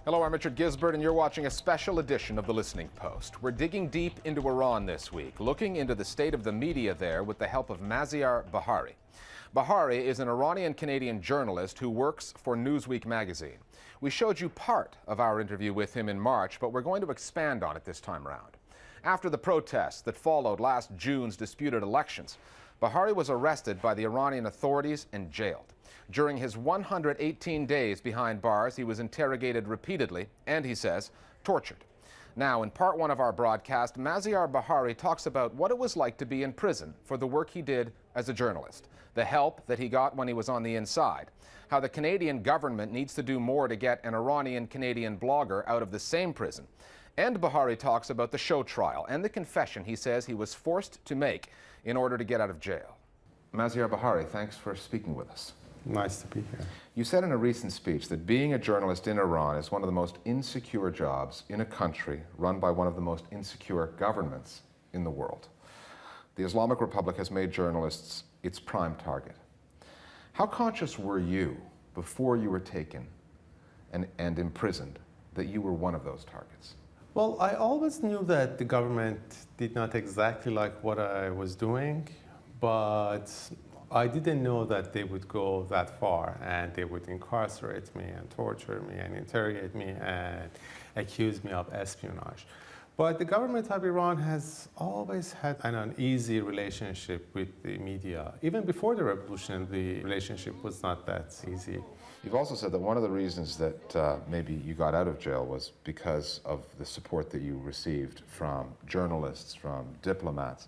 Hello, I'm Richard Gizbert, and you're watching a special edition of The Listening Post. We're digging deep into Iran this week, looking into the state of the media there with the help of Maziar Bahari. Bahari is an Iranian-Canadian journalist who works for Newsweek magazine. We showed you part of our interview with him in March, but we're going to expand on it this time around. After the protests that followed last June's disputed elections, Bahari was arrested by the Iranian authorities and jailed. During his 118 days behind bars, he was interrogated repeatedly and, he says, tortured. Now, in part one of our broadcast, Maziar Bahari talks about what it was like to be in prison for the work he did as a journalist, the help that he got when he was on the inside, how the Canadian government needs to do more to get an Iranian-Canadian blogger out of the same prison. And Bahari talks about the show trial and the confession he says he was forced to make in order to get out of jail. Maziar Bahari, thanks for speaking with us. Nice to be here. You said in a recent speech that being a journalist in Iran is one of the most insecure jobs in a country run by one of the most insecure governments in the world. The Islamic Republic has made journalists its prime target. How conscious were you before you were taken and imprisoned that you were one of those targets? Well, I always knew that the government did not exactly like what I was doing, but I didn't know that they would go that far and they would incarcerate me and torture me and interrogate me and accuse me of espionage. But the government of Iran has always had an uneasy relationship with the media. Even before the revolution, the relationship was not that easy. You've also said that one of the reasons that maybe you got out of jail was because of the support that you received from journalists, from diplomats.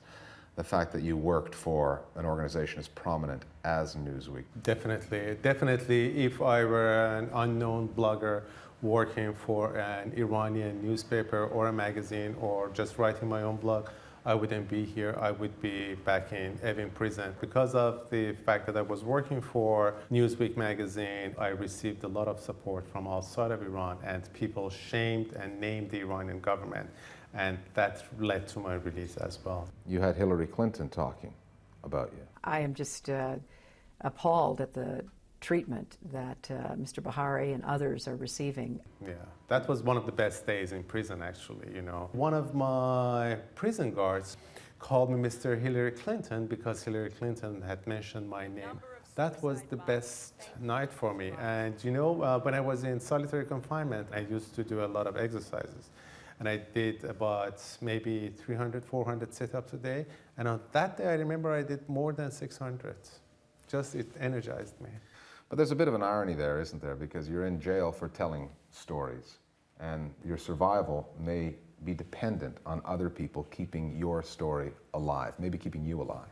The fact that you worked for an organization as prominent as Newsweek. Definitely. If I were an unknown blogger working for an Iranian newspaper or a magazine or just writing my own blog, I wouldn't be here. I would be back in Evin prison. Because of the fact that I was working for Newsweek magazine, I received a lot of support from outside of Iran, and people shamed and named the Iranian government. And that led to my release as well. You had Hillary Clinton talking about you. I am just appalled at the treatment that Mr. Bahari and others are receiving. Yeah, that was one of the best days in prison, actually, you know. One of my prison guards called me Mr. Hillary Clinton because Hillary Clinton had mentioned my name. That was the best night for me. And, you know, when I was in solitary confinement, I used to do a lot of exercises. And I did about maybe 300, 400 sit-ups a day. And on that day, I remember I did more than 600. Just, it energized me. But there's a bit of an irony there, isn't there? Because you're in jail for telling stories. And your survival may be dependent on other people keeping your story alive, maybe keeping you alive.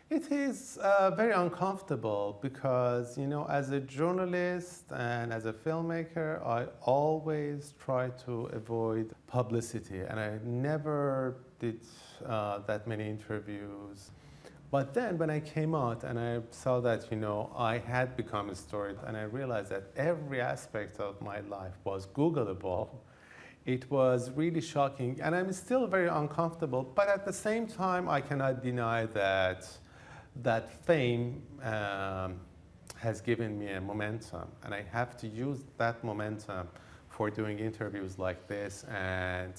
It is very uncomfortable because, you know, as a journalist and as a filmmaker, I always try to avoid publicity, and I never did that many interviews. But then when I came out and I saw that, you know, I had become a story, and I realized that every aspect of my life was Googleable, it was really shocking, and I'm still very uncomfortable. But at the same time, I cannot deny that that fame has given me a momentum, and I have to use that momentum for doing interviews like this and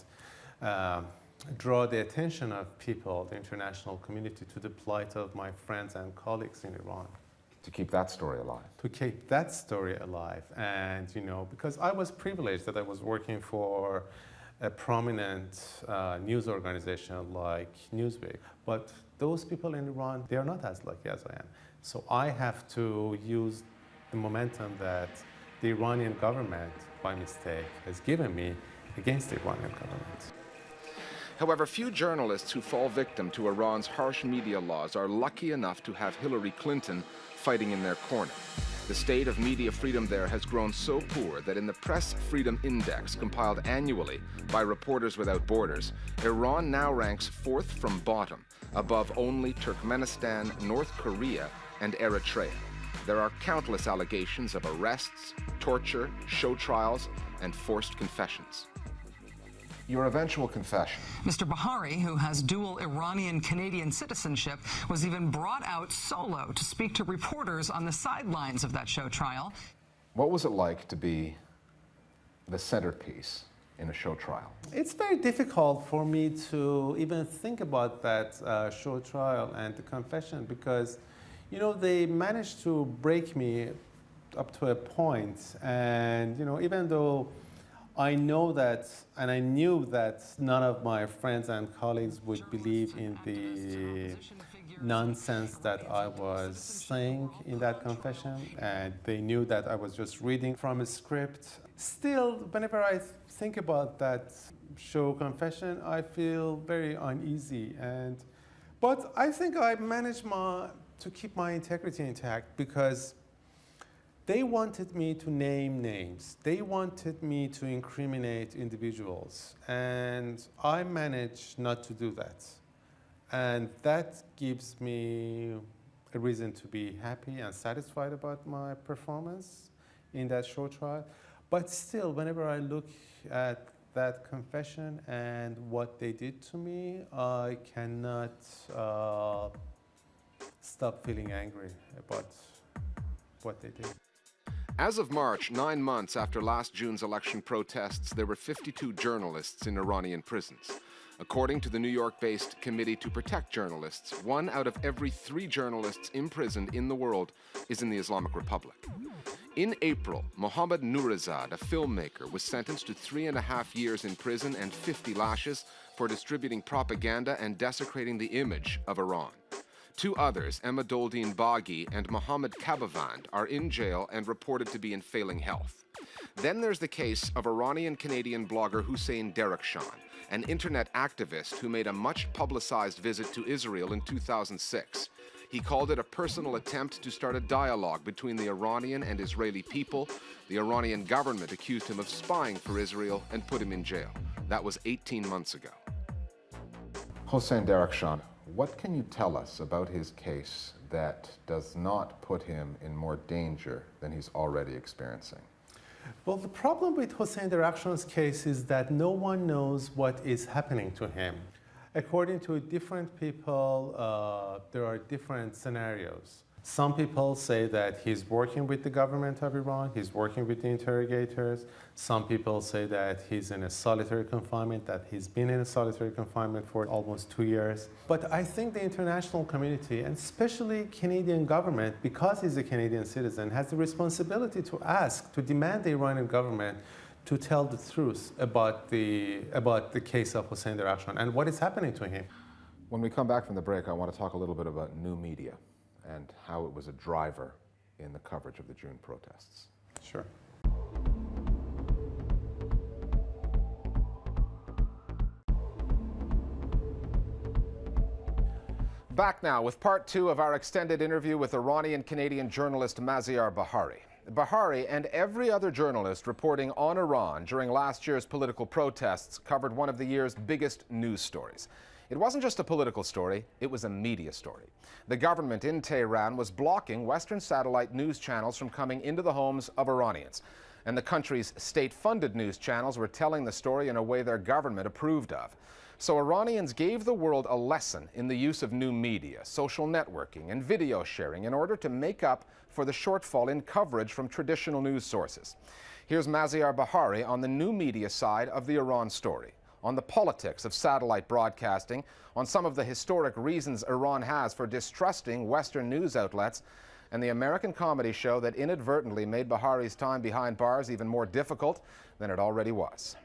draw the attention of people, the international community, to the plight of my friends and colleagues in Iran. To keep that story alive. To keep that story alive. And, you know, because I was privileged that I was working for a prominent news organization like Newsweek. But those people in Iran, they are not as lucky as I am. So I have to use the momentum that the Iranian government, by mistake, has given me against the Iranian government. However, few journalists who fall victim to Iran's harsh media laws are lucky enough to have Hillary Clinton fighting in their corner. The state of media freedom there has grown so poor that in the Press Freedom Index, compiled annually by Reporters Without Borders, Iran now ranks fourth from bottom, above only Turkmenistan, North Korea, and Eritrea. There are countless allegations of arrests, torture, show trials, and forced confessions. Your eventual confession. Mr. Bahari, who has dual Iranian-Canadian citizenship, was even brought out solo to speak to reporters on the sidelines of that show trial. What was it like to be the centerpiece in a show trial? It's very difficult for me to even think about that show trial and the confession because, you know, they managed to break me up to a point. And, you know, even though I know that, and I knew that none of my friends and colleagues would believe in the nonsense that I was saying in that confession, and they knew that I was just reading from a script. Still, whenever I think about that show confession, I feel very uneasy. But I think I managed to keep my integrity intact because they wanted me to name names. They wanted me to incriminate individuals. And I managed not to do that. And that gives me a reason to be happy and satisfied about my performance in that show trial. But still, whenever I look at that confession and what they did to me, I cannot stop feeling angry about what they did. As of March, 9 months after last June's election protests, there were 52 journalists in Iranian prisons. According to the New York-based Committee to Protect Journalists, 1 out of every 3 journalists imprisoned in the world is in the Islamic Republic. In April, Mohammad Nourizad, a filmmaker, was sentenced to 3.5 years in prison and 50 lashes for distributing propaganda and desecrating the image of Iran. 2 others, Emadoldin Baghi and Mohammed Kabavand, are in jail and reported to be in failing health. Then there's the case of Iranian-Canadian blogger Hussein Derakhshan, an internet activist who made a much-publicized visit to Israel in 2006. He called it a personal attempt to start a dialogue between the Iranian and Israeli people. The Iranian government accused him of spying for Israel and put him in jail. That was 18 months ago. Hussein Derakhshan, what can you tell us about his case that does not put him in more danger than he's already experiencing? Well, the problem with Hussein Derakhshan's case is that no one knows what is happening to him. According to different people, there are different scenarios. Some people say that he's working with the government of Iran, he's working with the interrogators. Some people say that he's in a solitary confinement, that he's been in a solitary confinement for almost 2 years. But I think the international community, and especially Canadian government, because he's a Canadian citizen, has the responsibility to ask, to demand the Iranian government to tell the truth about the case of Hussein Derakhshan and what is happening to him. When we come back from the break, I want to talk a little bit about new media and how it was a driver in the coverage of the June protests. Sure. Back now with part 2 of our extended interview with Iranian-Canadian journalist Maziar Bahari. Bahari and every other journalist reporting on Iran during last year's political protests covered one of the year's biggest news stories. It wasn't just a political story, it was a media story. The government in Tehran was blocking Western satellite news channels from coming into the homes of Iranians. And the country's state-funded news channels were telling the story in a way their government approved of. So Iranians gave the world a lesson in the use of new media, social networking, and video sharing in order to make up for the shortfall in coverage from traditional news sources. Here's Maziar Bahari on the new media side of the Iran story, on the politics of satellite broadcasting, on some of the historic reasons Iran has for distrusting Western news outlets, and the American comedy show that inadvertently made Bahari's time behind bars even more difficult than it already was.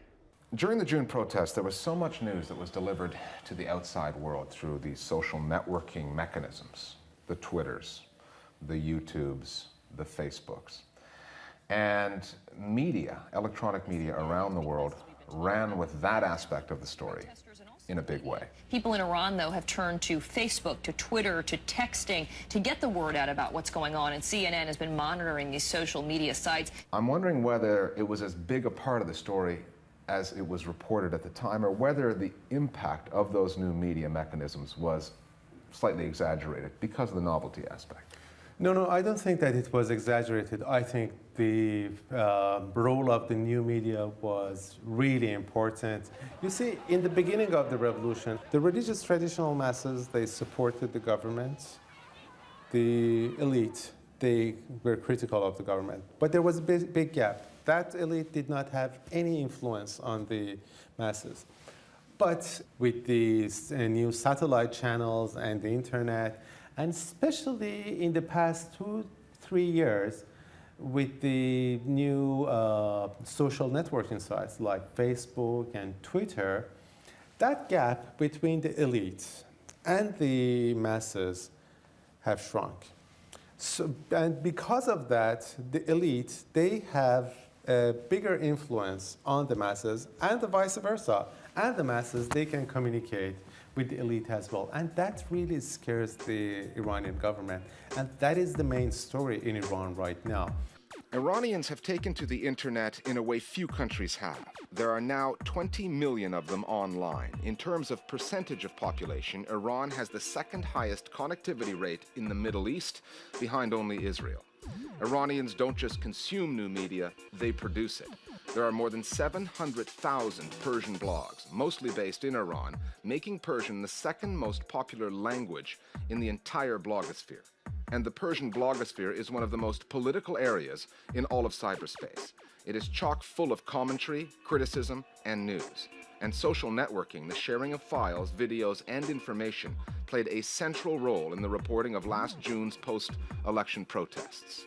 During the June protests, there was so much news that was delivered to the outside world through these social networking mechanisms, the Twitters, the YouTubes, the Facebooks. And media, electronic media around the world, ran with that aspect of the story in a big way. People in Iran, though, have turned to Facebook, to Twitter, to texting to get the word out about what's going on, and CNN has been monitoring these social media sites. I'm wondering whether it was as big a part of the story as it was reported at the time, or whether the impact of those new media mechanisms was slightly exaggerated because of the novelty aspect. No, I don't think that it was exaggerated. I think the role of the new media was really important. You see, in the beginning of the revolution, the religious traditional masses, they supported the government. The elite, they were critical of the government. But there was a big gap That elite did not have any influence on the masses. But with these new satellite channels and the internet, and especially in the past 2-3 years, with the new social networking sites like Facebook and Twitter, that gap between the elite and the masses have shrunk. So, and because of that, the elite, they have a bigger influence on the masses, and the vice versa. And the masses, they can communicate with the elite as well. And that really scares the Iranian government. And that is the main story in Iran right now. Iranians have taken to the internet in a way few countries have. There are now 20 million of them online. In terms of percentage of population, Iran has the second highest connectivity rate in the Middle East, behind only Israel. Iranians don't just consume new media, they produce it. There are more than 700,000 Persian blogs, mostly based in Iran, making Persian the second most popular language in the entire blogosphere. And the Persian blogosphere is one of the most political areas in all of cyberspace. It is chock full of commentary, criticism, and news. And social networking, the sharing of files, videos, and information, played a central role in the reporting of last June's post-election protests.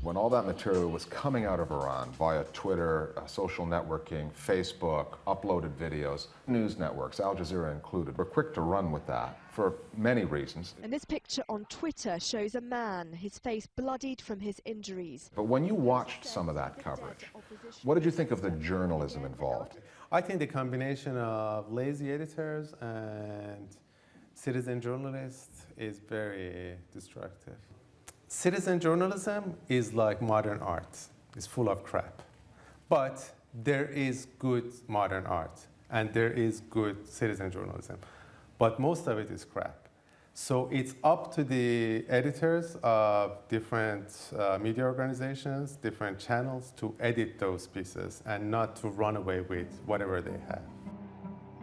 When all that material was coming out of Iran via Twitter, social networking, Facebook, uploaded videos, news networks, Al Jazeera included, were quick to run with that for many reasons. And this picture on Twitter shows a man, his face bloodied from his injuries. But when you watched some of that coverage, what did you think of the journalism involved? I think the combination of lazy editors and citizen journalists is very destructive. Citizen journalism is like modern art. It's full of crap. But there is good modern art, and there is good citizen journalism. But most of it is crap. So it's up to the editors of different media organizations, different channels, to edit those pieces and not to run away with whatever they have.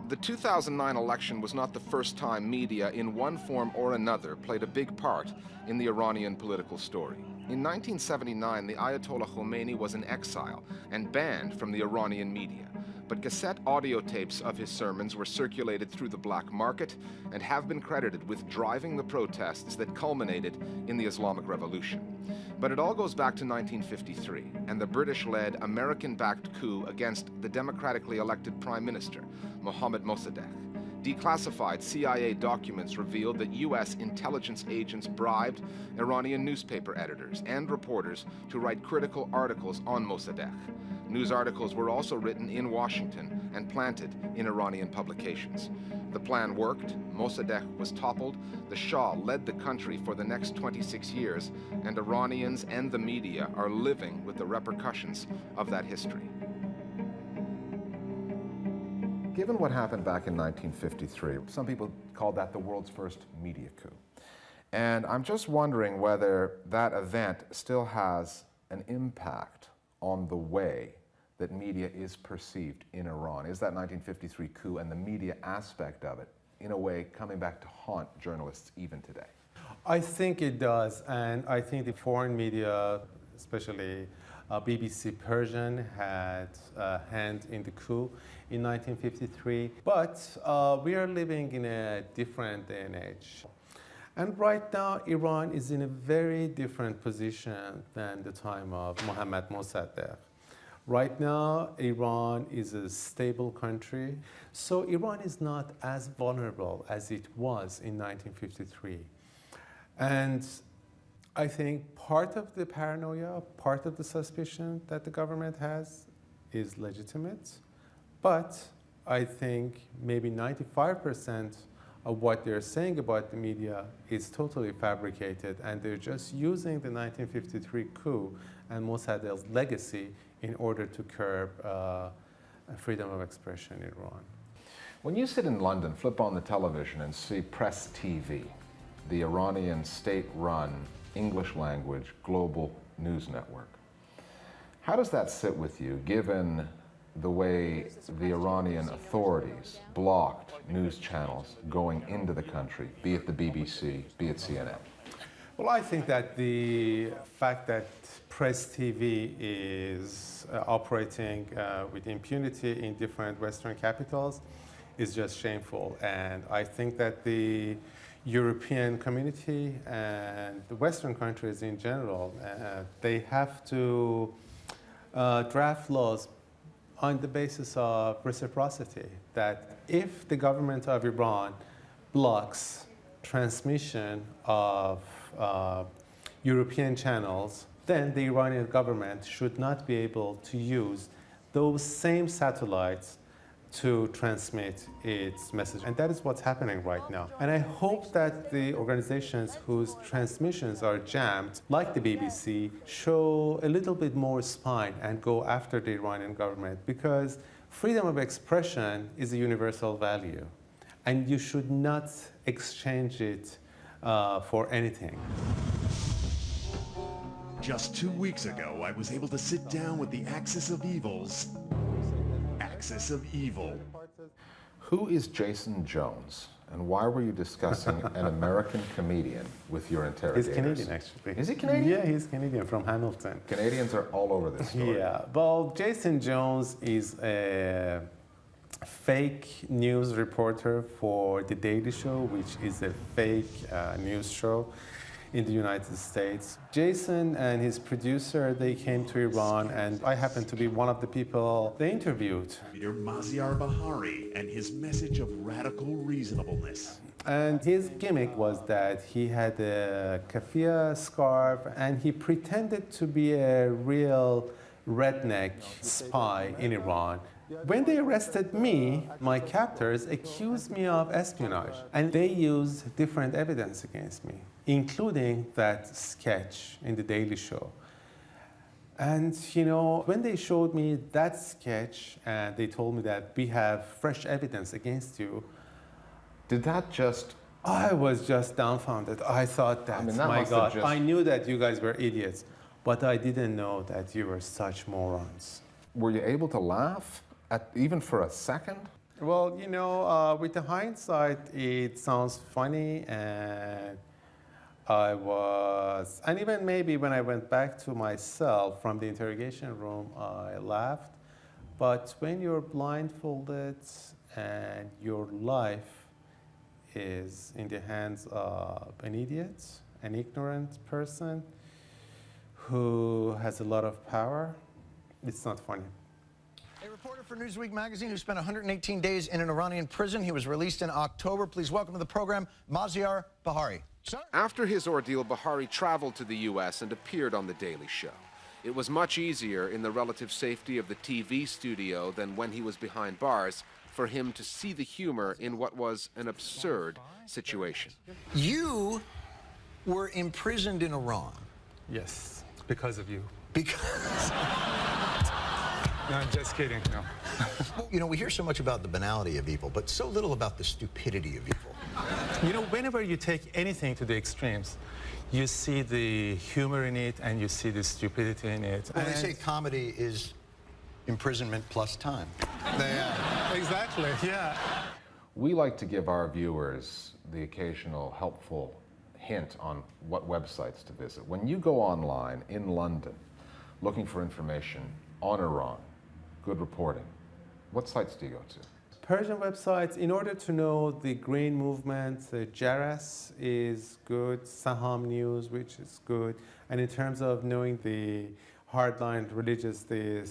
The 2009 election was not the first time media, in one form or another, played a big part in the Iranian political story. In 1979, the Ayatollah Khomeini was in exile and banned from the Iranian media. But cassette audio tapes of his sermons were circulated through the black market and have been credited with driving the protests that culminated in the Islamic Revolution. But it all goes back to 1953 and the British-led, American-backed coup against the democratically elected Prime Minister, Mohammad Mossadegh. Declassified CIA documents revealed that U.S. intelligence agents bribed Iranian newspaper editors and reporters to write critical articles on Mossadegh. News articles were also written in Washington and planted in Iranian publications. The plan worked, Mossadegh was toppled, the Shah led the country for the next 26 years, and Iranians and the media are living with the repercussions of that history. Given what happened back in 1953, some people called that the world's first media coup. And I'm just wondering whether that event still has an impact on the way that media is perceived in Iran. Is that 1953 coup and the media aspect of it, in a way, coming back to haunt journalists even today? I think it does, and I think the foreign media, especially BBC Persian, had a hand in the coup in 1953. But we are living in a different day and age. And right now, Iran is in a very different position than the time of Mohammad Mossadegh. Right now, Iran is a stable country, so Iran is not as vulnerable as it was in 1953. And I think part of the paranoia, part of the suspicion that the government has is legitimate, but I think maybe 95% of what they're saying about the media is totally fabricated, and they're just using the 1953 coup and Mossadegh's legacy in order to curb freedom of expression in Iran. When you sit in London, flip on the television and see Press TV, the Iranian state-run English language global news network, how does that sit with you, given the way the Iranian authorities blocked news channels going into the country, be it the BBC, be it CNN? Well, I think that the fact that Press TV is operating with impunity in different Western capitals is just shameful. And I think that the European community and the Western countries in general, they have to draft laws on the basis of reciprocity, that if the government of Iran blocks transmission of European channels, then the Iranian government should not be able to use those same satellites to transmit its message. And that is what's happening right now. And I hope that the organizations whose transmissions are jammed, like the BBC, show a little bit more spine and go after the Iranian government, because freedom of expression is a universal value, and you should not exchange it for anything. Just 2 weeks ago, I was able to sit down with the Axis of Evil's Axis of Evil. Who is Jason Jones, and why were you discussing an American comedian with your interrogators? He's Canadian, actually. Is he Canadian? Yeah, he's Canadian, from Hamilton. Canadians are all over this story. Yeah, well, Jason Jones is a fake news reporter for The Daily Show, which is a fake news show in the United States. Jason and his producer, they came to Iran, and I happened to be one of the people they interviewed. Leader Maziar Bahari and his message of radical reasonableness. And his gimmick was that he had a keffiyeh scarf, and he pretended to be a real redneck spy in Iran. When they arrested me, my captors accused me of espionage, and they used different evidence against me, including that sketch in The Daily Show. And, you know, when they showed me that sketch and they told me that we have fresh evidence against you, Did that just... I was just dumbfounded. I thought that, my God, I knew that you guys were idiots, but I didn't know that you were such morons. Were you able to laugh, even for a second? Well, you know, with the hindsight, it sounds funny, and and even maybe when I went back to my cell from the interrogation room, I laughed. But when you're blindfolded and your life is in the hands of an idiot, an ignorant person who has a lot of power, it's not funny. A reporter for Newsweek magazine who spent 118 days in an Iranian prison. He was released in October. Please welcome to the program, Maziar Bahari. Sir? After his ordeal, Bahari traveled to the U.S. and appeared on The Daily Show. It was much easier in the relative safety of the TV studio than when he was behind bars for him to see the humor in what was an absurd situation. You were imprisoned in Iran. Yes, because of you. Because... No, I'm just kidding, no. Well, you know, we hear so much about the banality of evil, but so little about the stupidity of evil. You know, whenever you take anything to the extremes, you see the humor in it and you see the stupidity in it. Well, they say comedy is imprisonment plus time. Exactly, yeah. We like to give our viewers the occasional helpful hint on what websites to visit. When you go online in London looking for information on Iran, good reporting, what sites do you go to? Persian websites, in order to know the Green Movement, Jaras is good, Saham News, which is good. And in terms of knowing the hardline religious, the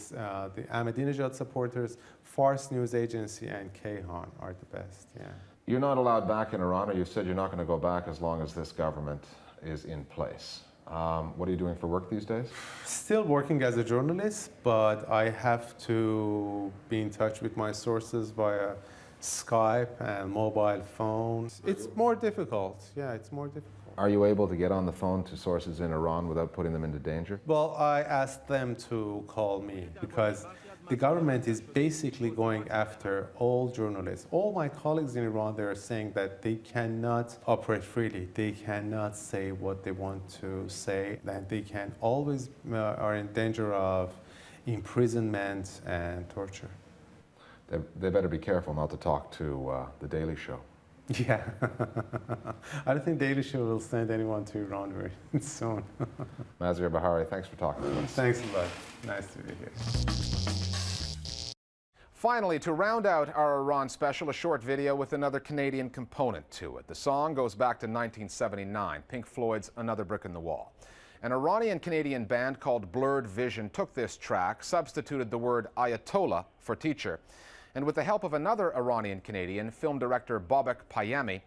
Ahmadinejad supporters, Fars News Agency and Kayhan are the best, yeah. You're not allowed back in Iran, or you said you're not going to go back as long as this government is in place. What are you doing for work these days? Still working as a journalist, but I have to be in touch with my sources via Skype and mobile phones. It's more difficult. Yeah, it's more difficult. Are you able to get on the phone to sources in Iran without putting them into danger? Well, I asked them to call me because the government is basically going after all journalists. All my colleagues in Iran, they're saying that they cannot operate freely. They cannot say what they want to say, that they can always are in danger of imprisonment and torture. They better be careful not to talk to The Daily Show. Yeah. I don't think Daily Show will send anyone to Iran very soon. Maziar Bahari, thanks for talking to us. Thanks a lot. Nice to be here. Finally, to round out our Iran special, a short video with another Canadian component to it. The song goes back to 1979, Pink Floyd's Another Brick in the Wall. An Iranian-Canadian band called Blurred Vision took this track, substituted the word Ayatollah for teacher, and with the help of another Iranian-Canadian, film director Babak Payami,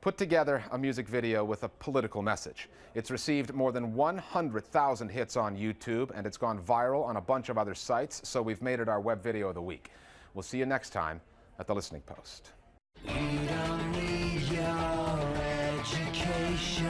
put together a music video with a political message. It's received more than 100,000 hits on YouTube, and it's gone viral on a bunch of other sites, so we've made it our web video of the week. We'll see you next time at The Listening Post. You don't need your education.